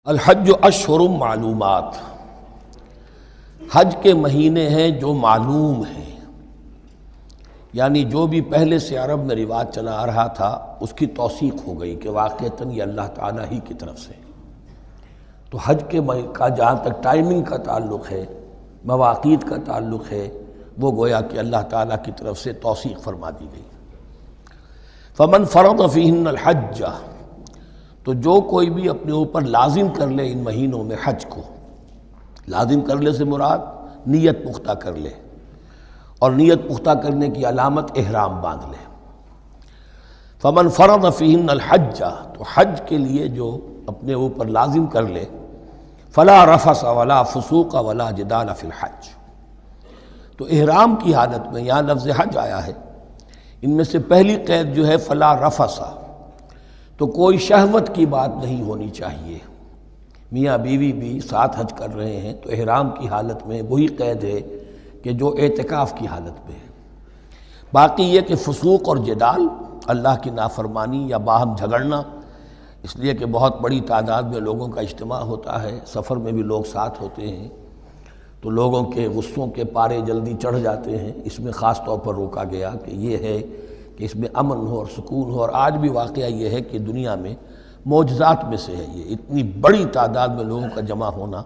الحج اشہر معلومات، حج کے مہینے ہیں جو معلوم ہیں، یعنی جو بھی پہلے سے عرب میں رواج چلا آ رہا تھا اس کی توثیق ہو گئی کہ واقعتاً یہ اللہ تعالیٰ ہی کی طرف سے۔ تو حج کے کا جہاں تک ٹائمنگ کا تعلق ہے، مواقیت کا تعلق ہے، وہ گویا کہ اللہ تعالیٰ کی طرف سے توثیق فرما دی گئی۔ فمن فرض فیہن الحج، تو جو کوئی بھی اپنے اوپر لازم کر لے ان مہینوں میں حج کو، لازم کر لے سے مراد نیت پختہ کر لے، اور نیت پختہ کرنے کی علامت احرام باندھ لے۔ فمن فرض فیہن الحج، تو حج کے لیے جو اپنے اوپر لازم کر لے، فلا رفث ولا فسوق ولا جدال فی الحج، تو احرام کی حالت میں یہاں لفظ حج آیا ہے، ان میں سے پہلی قید جو ہے فلا رفث، تو کوئی شہوت کی بات نہیں ہونی چاہیے۔ میاں بیوی بھی ساتھ حج کر رہے ہیں تو احرام کی حالت میں وہی قید ہے کہ جو اعتکاف کی حالت میں ہے۔ باقی یہ کہ فسوق اور جدال، اللہ کی نافرمانی یا باہم جھگڑنا، اس لیے کہ بہت بڑی تعداد میں لوگوں کا اجتماع ہوتا ہے، سفر میں بھی لوگ ساتھ ہوتے ہیں، تو لوگوں کے غصوں کے پارے جلدی چڑھ جاتے ہیں، اس میں خاص طور پر روکا گیا کہ یہ ہے کہ اس میں امن ہو اور سکون ہو۔ اور آج بھی واقعہ یہ ہے کہ دنیا میں معجزات میں سے ہے یہ، اتنی بڑی تعداد میں لوگوں کا جمع ہونا،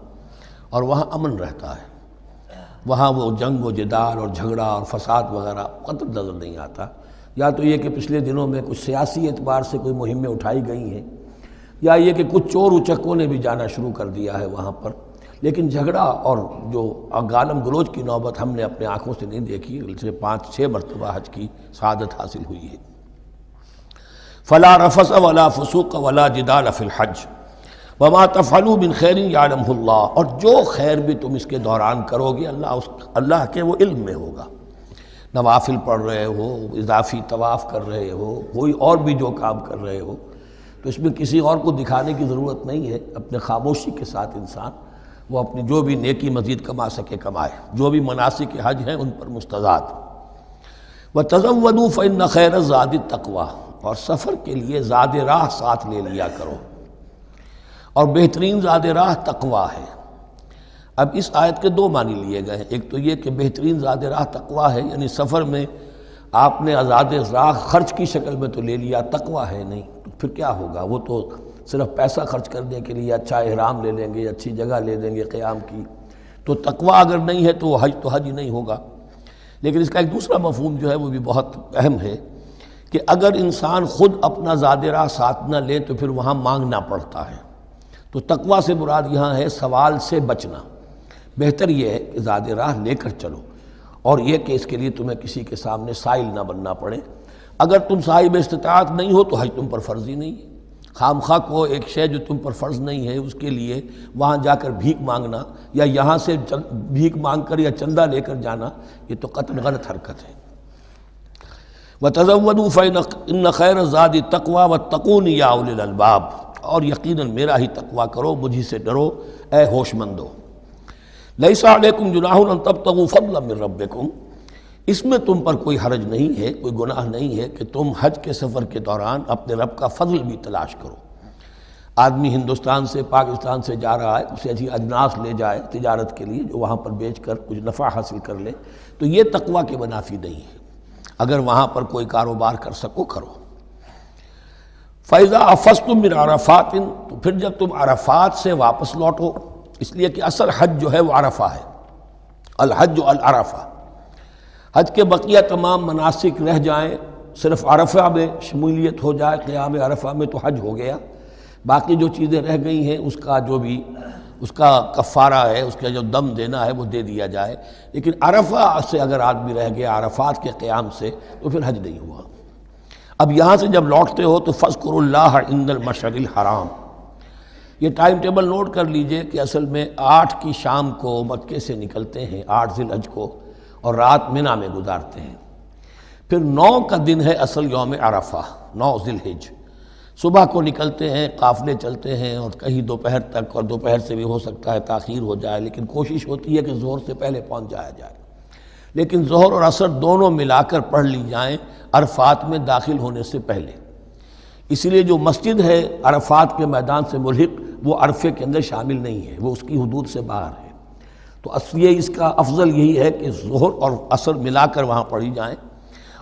اور وہاں امن رہتا ہے، وہاں وہ جنگ و جدال اور جھگڑا اور فساد وغیرہ قطع نظر نہیں آتا۔ یا تو یہ کہ پچھلے دنوں میں کچھ سیاسی اعتبار سے کوئی مہمیں اٹھائی گئی ہیں، یا یہ کہ کچھ چور اچکوں نے بھی جانا شروع کر دیا ہے وہاں پر، لیکن جھگڑا اور جو گالم گلوچ کی نوبت ہم نے اپنے آنکھوں سے نہیں دیکھی، بلکہ 5-6 مرتبہ حج کی سعادت حاصل ہوئی ہے۔ فلا رفث ولا فسوق ولا جدال فی الحج وما تفعلوا من خیر یعلمہ اللہ، اور جو خیر بھی تم اس کے دوران کرو گے اللہ کے وہ علم میں ہوگا۔ نوافل پڑھ رہے ہو، اضافی طواف کر رہے ہو، کوئی اور بھی جو کام کر رہے ہو، تو اس میں کسی اور کو دکھانے کی ضرورت نہیں ہے، اپنے خاموشی کے ساتھ انسان وہ اپنی جو بھی نیکی مزید کما سکے کمائے، جو بھی مناسک حج ہیں ان پر مستزاد۔ وَتَزَوَّدُوا فَإِنَّ خَيْرَ الزَّادِ التَّقْوَىٰ، اور سفر کے لیے زاد راہ ساتھ لے لیا کرو، اور بہترین زاد راہ تقویٰ ہے۔ اب اس آیت کے 2 معنی لیے گئے ہیں، ایک تو یہ کہ بہترین زاد راہ تقویٰ ہے، یعنی سفر میں آپ نے زاد راہ خرچ کی شکل میں تو لے لیا، تقویٰ ہے نہیں، تو پھر کیا ہوگا؟ وہ تو صرف پیسہ خرچ کرنے کے لیے اچھا احرام لے لیں گے، اچھی جگہ لے لیں گے قیام کی، تو تقویٰ اگر نہیں ہے تو وہ حج تو حج ہی نہیں ہوگا۔ لیکن اس کا ایک دوسرا مفہوم جو ہے وہ بھی بہت اہم ہے کہ اگر انسان خود اپنا زاد راہ ساتھ نہ لے تو پھر وہاں مانگنا پڑتا ہے، تو تقویٰ سے مراد یہاں ہے سوال سے بچنا۔ بہتر یہ ہے کہ زاد راہ لے کر چلو، اور یہ کہ اس کے لیے تمہیں کسی کے سامنے سائل نہ بننا پڑے۔ اگر تم صاحب استطاعت نہیں ہو تو حج تم پر فرض ہی نہیں ہے۔ خام خواہ کو ایک شے جو تم پر فرض نہیں ہے اس کے لیے وہاں جا کر بھیک مانگنا، یا یہاں سے بھیک مانگ کر یا چندہ لے کر جانا، یہ تو قطعاً غلط حرکت ہے۔ وَتَزَوَّدُوا فَإِنَّ خَيْرَ الزَّادِ التَّقْوَىٰ وَاتَّقُونِ يَا أُولِي الْأَلْبَابِ، اور یقیناً میرا ہی تقویٰ کرو، مجھی سے ڈرو اے ہوش مندو۔ لَيْسَ عَلَيْكُمْ جُنَاحٌ أَن تَبْتَغُوا فَضْلًا مِّن رَّبِّكُمْ، اس میں تم پر کوئی حرج نہیں ہے، کوئی گناہ نہیں ہے کہ تم حج کے سفر کے دوران اپنے رب کا فضل بھی تلاش کرو۔ آدمی ہندوستان سے پاکستان سے جا رہا ہے، اسے اچھی اجناس لے جائے تجارت کے لیے، جو وہاں پر بیچ کر کچھ نفع حاصل کر لے، تو یہ تقویٰ کے منافی نہیں ہے۔ اگر وہاں پر کوئی کاروبار کر سکو کرو۔ فَإِذَا أَفَضْتُم مِّنْ عَرَفَاتٍ، تو پھر جب تم عرفات سے واپس لوٹو، اس لیے کہ اصل حج جو ہے وہ عرفہ ہے، الحج العرفہ۔ حج کے بقیہ تمام مناسک رہ جائیں، صرف عرفہ میں شمولیت ہو جائے، قیام عرفہ میں تو حج ہو گیا۔ باقی جو چیزیں رہ گئی ہیں اس کا جو بھی اس کا کفارہ ہے، اس کا جو دم دینا ہے وہ دے دیا جائے، لیکن عرفہ سے اگر آدمی رہ گیا عرفات کے قیام سے تو پھر حج نہیں ہوا۔ اب یہاں سے جب لوٹتے ہو تو فاذکروا اللہ عند المشعر الحرام، یہ ٹائم ٹیبل نوٹ کر لیجئے کہ اصل میں 8 کی شام کو مکے سے نکلتے ہیں 8 ذی الحج کو، اور رات منی میں گزارتے ہیں۔ پھر 9 کا دن ہے اصل یوم عرفہ، 9 ذی الحج، صبح کو نکلتے ہیں، قافلے چلتے ہیں، اور کہیں دوپہر تک، اور دوپہر سے بھی ہو سکتا ہے تاخیر ہو جائے، لیکن کوشش ہوتی ہے کہ ظہر سے پہلے پہنچ جایا جائے، لیکن ظہر اور عصر دونوں ملا کر پڑھ لی جائیں عرفات میں داخل ہونے سے پہلے۔ اس لیے جو مسجد ہے عرفات کے میدان سے ملحق وہ عرفے کے اندر شامل نہیں ہے، وہ اس کی حدود سے باہر ہے۔ تو اصلی اس کا افضل یہی ہے کہ ظہر اور عصر ملا کر وہاں پڑھی جائیں،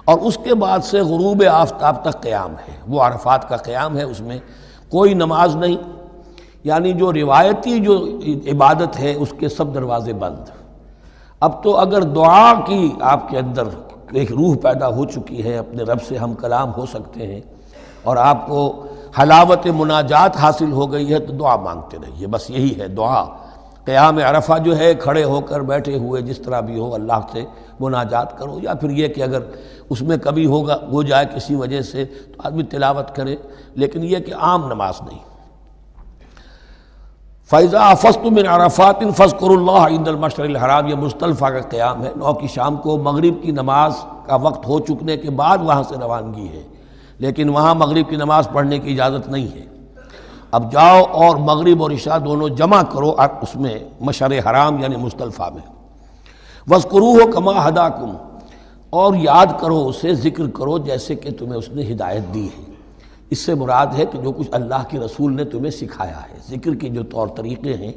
اور اس کے بعد سے غروب آفتاب تک قیام ہے، وہ عرفات کا قیام ہے، اس میں کوئی نماز نہیں، یعنی جو روایتی جو عبادت ہے اس کے سب دروازے بند۔ اب تو اگر دعا کی آپ کے اندر ایک روح پیدا ہو چکی ہے، اپنے رب سے ہم کلام ہو سکتے ہیں، اور آپ کو حلاوت مناجات حاصل ہو گئی ہے، تو دعا مانگتے رہیے، بس یہی ہے دعا۔ قیام عرفہ جو ہے کھڑے ہو کر بیٹھے ہوئے جس طرح بھی ہو اللہ سے مناجات کرو، یا پھر یہ کہ اگر اس میں کبھی ہو جائے کسی وجہ سے تو آدمی تلاوت کرے، لیکن یہ کہ عام نماز نہیں۔ فَإِذَا أَفَضْتُم مِّنْ عَرَفَاتٍ فاذكروا اللَّهَ عِندَ الْمَشْعَرِ الْحَرَامِ، یہ مزدلفہ کا قیام ہے، 9 کی شام کو مغرب کی نماز کا وقت ہو چکنے کے بعد وہاں سے روانگی ہے، لیکن وہاں مغرب کی نماز پڑھنے کی اجازت نہیں ہے۔ اب جاؤ اور مغرب اور عشاء دونوں جمع کرو اس میں مشعر حرام یعنی مزدلفہ میں۔ وَاذْكُرُوهُ كَمَا هَدَاكُمْ، اور یاد کرو اسے، ذکر کرو جیسے کہ تمہیں اس نے ہدایت دی ہے۔ اس سے مراد ہے کہ جو کچھ اللہ کے رسول نے تمہیں سکھایا ہے، ذکر کے جو طور طریقے ہیں،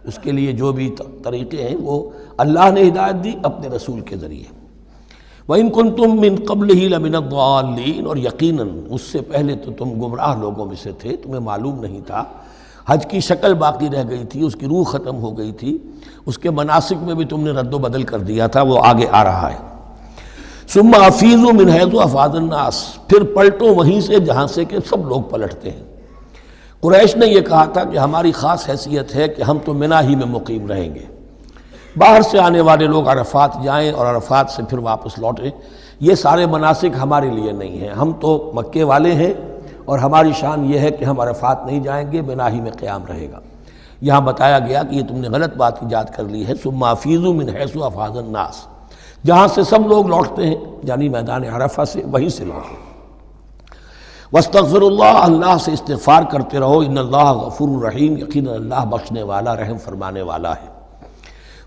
اس کے لیے جو بھی طریقے ہیں وہ اللہ نے ہدایت دی اپنے رسول کے ذریعے۔ وَإِن كُنتُم مِّن قَبْلِهِ لَمِنَ الضَّالِّينَ، اور یقیناً اس سے پہلے تو تم گمراہ لوگوں میں سے تھے، تمہیں معلوم نہیں تھا، حج کی شکل باقی رہ گئی تھی، اس کی روح ختم ہو گئی تھی، اس کے مناسک میں بھی تم نے رد و بدل کر دیا تھا، وہ آگے آ رہا ہے۔ ثم افیضوا من حیث افاض الناس، پھر پلٹو وہیں سے جہاں سے کہ سب لوگ پلٹتے ہیں۔ قریش نے یہ کہا تھا کہ ہماری خاص حیثیت ہے کہ ہم تو منی ہی میں مقیم رہیں گے، باہر سے آنے والے لوگ عرفات جائیں اور عرفات سے پھر واپس لوٹیں، یہ سارے مناسک ہمارے لیے نہیں ہیں، ہم تو مکے والے ہیں اور ہماری شان یہ ہے کہ ہم عرفات نہیں جائیں گے، منی ہی میں قیام رہے گا۔ یہاں بتایا گیا کہ یہ تم نے غلط بات ایجاد کر لی ہے، ثم افیضوا من حیث افاض الناس، جہاں سے سب لوگ لوٹتے ہیں یعنی میدان عرفہ سے، وہیں سے لوٹیں۔ واستغفروا اللہ، اللہ سے استغفار کرتے رہو، ان اللہ غفور رحیم، یقینا اللہ بخشنے والا رحم فرمانے والا ہے۔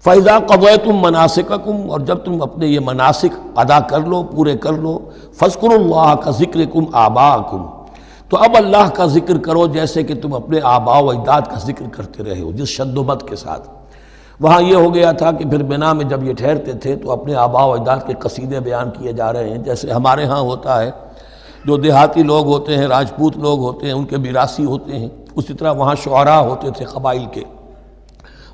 فَإِذَا قَضَيْتُم مَّنَاسِكَكُمْ، اور جب تم اپنے یہ مناسک ادا کر لو، پورے کر لو، فاذكروا اللہ كذکرکم آباءکم، تو اب اللہ کا ذکر کرو جیسے کہ تم اپنے آباء و اجداد کا ذکر کرتے رہے ہو، جس شد و بد کے ساتھ۔ وہاں یہ ہو گیا تھا کہ پھر بنا میں جب یہ ٹھہرتے تھے تو اپنے آباء و اجداد کے قصیدے بیان کیے جا رہے ہیں، جیسے ہمارے ہاں ہوتا ہے، جو دیہاتی لوگ ہوتے ہیں، راجپوت لوگ ہوتے ہیں، ان کے میراثی ہوتے ہیں، اسی طرح وہاں شعراء ہوتے تھے قبائل کے،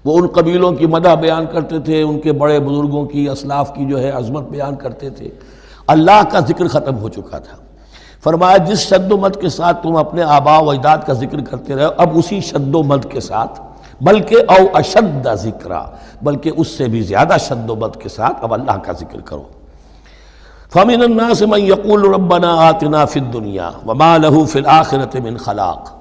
وہ ان قبیلوں کی مدح بیان کرتے تھے، ان کے بڑے بزرگوں کی، اسلاف کی جو ہے عظمت بیان کرتے تھے۔ اللہ کا ذکر ختم ہو چکا تھا، فرمایا جس شد و مد کے ساتھ تم اپنے آباء و اجداد کا ذکر کرتے رہے، اب اسی شد و مد کے ساتھ، بلکہ او اشد ذکرہ، بلکہ اس سے بھی زیادہ شد و مد کے ساتھ اب اللہ کا ذکر کرو۔ فَمِنَ النَّاسِ مَن يَقُولُ رَبَّنَا آتِنَا فِي الدُّنْيَا وَمَا لَهُ فِي الْآخِرَةِ مِنْ خَلَاقٍ،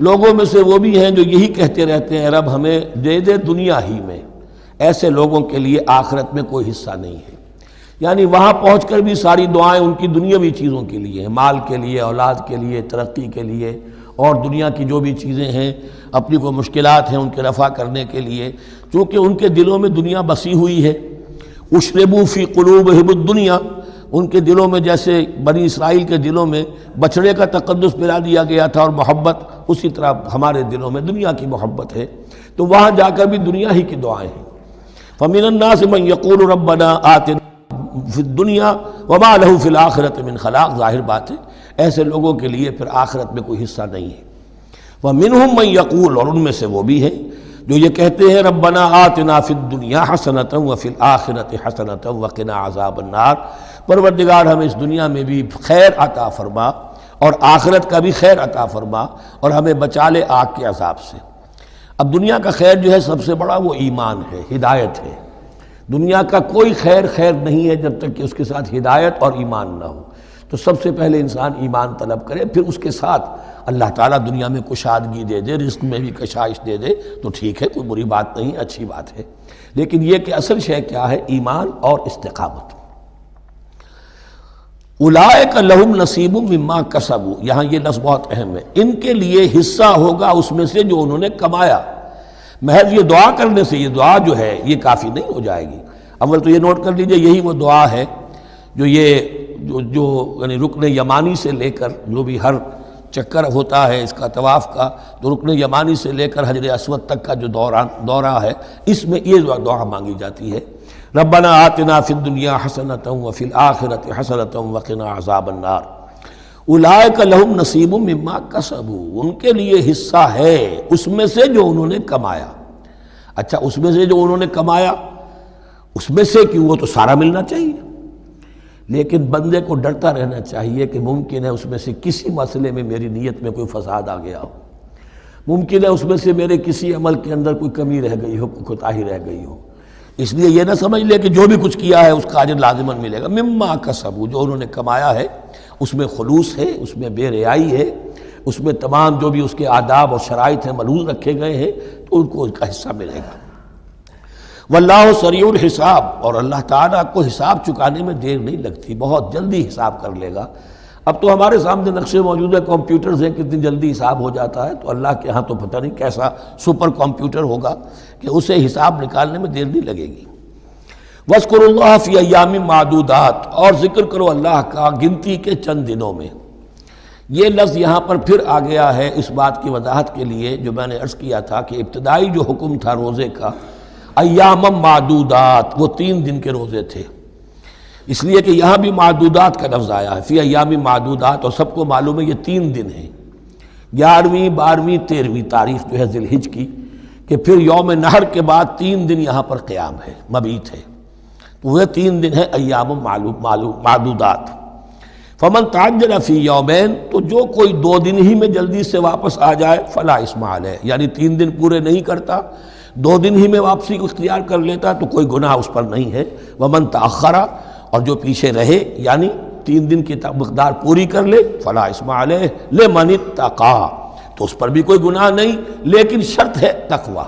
لوگوں میں سے وہ بھی ہیں جو یہی کہتے رہتے ہیں رب ہمیں دے دے دنیا ہی میں، ایسے لوگوں کے لیے آخرت میں کوئی حصہ نہیں ہے۔ یعنی وہاں پہنچ کر بھی ساری دعائیں ان کی دنیاوی چیزوں کے لیے ہیں، مال کے لیے، اولاد کے لیے، ترقی کے لیے، اور دنیا کی جو بھی چیزیں ہیں، اپنی کوئی مشکلات ہیں ان کے رفع کرنے کے لیے، چونکہ ان کے دلوں میں دنیا بسی ہوئی ہے۔ اشربوا فی قلوبہم الدنیا، ان کے دلوں میں جیسے بنی اسرائیل کے دلوں میں بچڑے کا تقدس ملا دیا گیا تھا اور محبت، اسی طرح ہمارے دلوں میں دنیا کی محبت ہے، تو وہاں جا کر بھی دنیا ہی کی دعائیں ہیں۔ فَمِنَ النَّاسِ مَن يَقُولُ رَبَّنَا آتِنَا فِي الدُّنْيَا وَمَا لَهُ فِي الْآخِرَةِ مِنْ خَلَاقٍ، ظاہر بات ہے ایسے لوگوں کے لیے پھر آخرت میں کوئی حصہ نہیں ہے۔ وَمِنْهُم مَن يَقُولُ، اور ان میں سے وہ بھی ہیں جو یہ کہتے ہیں ربنا آتنا فی الدنیا حسنۃ وفی الآخرۃ حسنۃ وقنا عذاب النار، پروردگار ہمیں اس دنیا میں بھی خیر عطا فرما اور آخرت کا بھی خیر عطا فرما اور ہمیں بچا لے آگ کے عذاب سے۔ اب دنیا کا خیر جو ہے سب سے بڑا وہ ایمان ہے، ہدایت ہے۔ دنیا کا کوئی خیر نہیں ہے جب تک کہ اس کے ساتھ ہدایت اور ایمان نہ ہو۔ تو سب سے پہلے انسان ایمان طلب کرے، پھر اس کے ساتھ اللہ تعالیٰ دنیا میں کشادگی دے دے، رزق میں بھی کشائش دے دے تو ٹھیک ہے، کوئی بری بات نہیں، اچھی بات ہے۔ لیکن یہ کہ اصل شے کیا ہے؟ ایمان اور استقامت۔ اولئک لہم نصیب مما کسبوا، یہاں یہ لفظ بہت اہم ہے، ان کے لیے حصہ ہوگا اس میں سے جو انہوں نے کمایا۔ محض یہ دعا کرنے سے، یہ دعا جو ہے یہ کافی نہیں ہو جائے گی۔ اول تو یہ نوٹ کر لیجئے، یہی وہ دعا ہے جو یعنی رکن یمانی سے لے کر جو بھی ہر چکر ہوتا ہے اس کا طواف کا، تو رکن یمانی سے لے کر حجر اسود تک کا جو دورہ ہے، اس میں یہ دعا مانگی جاتی ہے، ربنا آتنا فی الدنیا حسنۃ وفی الآخرۃ حسنۃ وقنا عذاب النار اولئک لہم نصیب مما کسبوا، ان کے لیے حصہ ہے اس میں سے جو انہوں نے کمایا۔ اچھا، اس میں سے جو انہوں نے کمایا، اس میں سے کہ وہ تو سارا ملنا چاہیے، لیکن بندے کو ڈرتا رہنا چاہیے کہ ممکن ہے اس میں سے کسی مسئلے میں میری نیت میں کوئی فساد آ گیا ہو، ممکن ہے اس میں سے میرے کسی عمل کے اندر کوئی کمی رہ گئی ہو، کوئی کوتاہی رہ گئی ہو۔ اس لیے یہ نہ سمجھ لے کہ جو بھی کچھ کیا ہے اس کا اجر لازماً ملے گا، مما کسبوا، جو انہوں نے کمایا ہے اس میں خلوص ہے، اس میں بے رعائی ہے، اس میں تمام جو بھی اس کے آداب اور شرائط ہیں ملحوظ رکھے گئے ہیں، تو ان کو اس کا حصہ ملے گا۔ واللہ سریع الحساب، اور اللہ تعالیٰ کو حساب چکانے میں دیر نہیں لگتی، بہت جلدی حساب کر لے گا۔ اب تو ہمارے سامنے نقشے موجود ہے، کمپیوٹرز ہیں، کتنی جلدی حساب ہو جاتا ہے، تو اللہ کے ہاں تو پتہ نہیں کیسا سپر کمپیوٹر ہوگا کہ اسے حساب نکالنے میں دیر نہیں لگے گی۔ وَاذْكُرُوا اللَّهَ فِي أَيَّامٍ مَّعْدُودَاتٍ، اور ذکر کرو اللہ کا گنتی کے چند دنوں میں۔ یہ لفظ یہاں پر پھر آ گیا ہے اس بات کی وضاحت کے لیے جو میں نے عرض کیا تھا کہ ابتدائی جو حکم تھا روزے کا، ایام معدودات، وہ 3 دن کے روزے تھے، اس لیے کہ یہاں بھی معدودات کا لفظ آیا ہے، فی ایام معدودات، اور سب کو معلوم ہے یہ 3 دن ہیں، 11ویں 12ویں 13ویں تاریخ جو ہے ذی الحج کی، کہ پھر یوم نحر کے بعد 3 دن یہاں پر قیام ہے، مبیت ہے، تو وہ 3 دن ہے ایام معدودات۔ فمن تعجل فی یومین، تو جو کوئی 2 دن ہی میں جلدی سے واپس آ جائے، فلا اثم علیہ، یعنی 3 دن پورے نہیں کرتا، 2 دن ہی میں واپسی کو اختیار کر لیتا تو کوئی گناہ اس پر نہیں ہے۔ ومن تأخر، اور جو پیچھے رہے یعنی 3 دن کی مقدار پوری کر لے، فلا اثم علیہ لمن اتقی، تو اس پر بھی کوئی گناہ نہیں، لیکن شرط ہے تقوی۔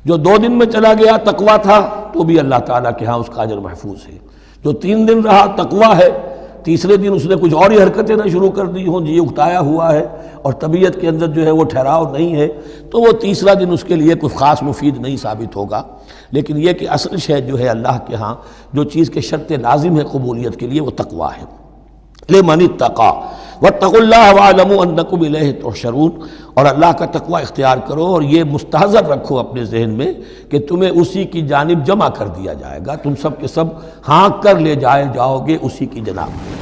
جو 2 دن میں چلا گیا تقوی تھا تو بھی اللہ تعالیٰ کے ہاں اس کا اجر محفوظ ہے، جو 3 دن رہا تقوی ہے، تیسرے دن اس نے کچھ اور ہی حرکتیں نہ شروع کر دی ہوں، جی اکتایا ہوا ہے اور طبیعت کے اندر جو ہے وہ ٹھہراؤ نہیں ہے، تو وہ تیسرا دن اس کے لیے کچھ خاص مفید نہیں ثابت ہوگا۔ لیکن یہ کہ اصل شے جو ہے اللہ کے ہاں جو چیز کے شرط لازم ہے قبولیت کے لیے وہ تقوی ہے۔ لمن اتقی واتقوا اللہ واعلموا انکم الیہ تحشرون، اور اللہ کا تقوی اختیار کرو اور یہ مستحضر رکھو اپنے ذہن میں کہ تمہیں اسی کی جانب جمع کر دیا جائے گا، تم سب کے سب ہانک کر لے جاؤ گے اسی کی جناب۔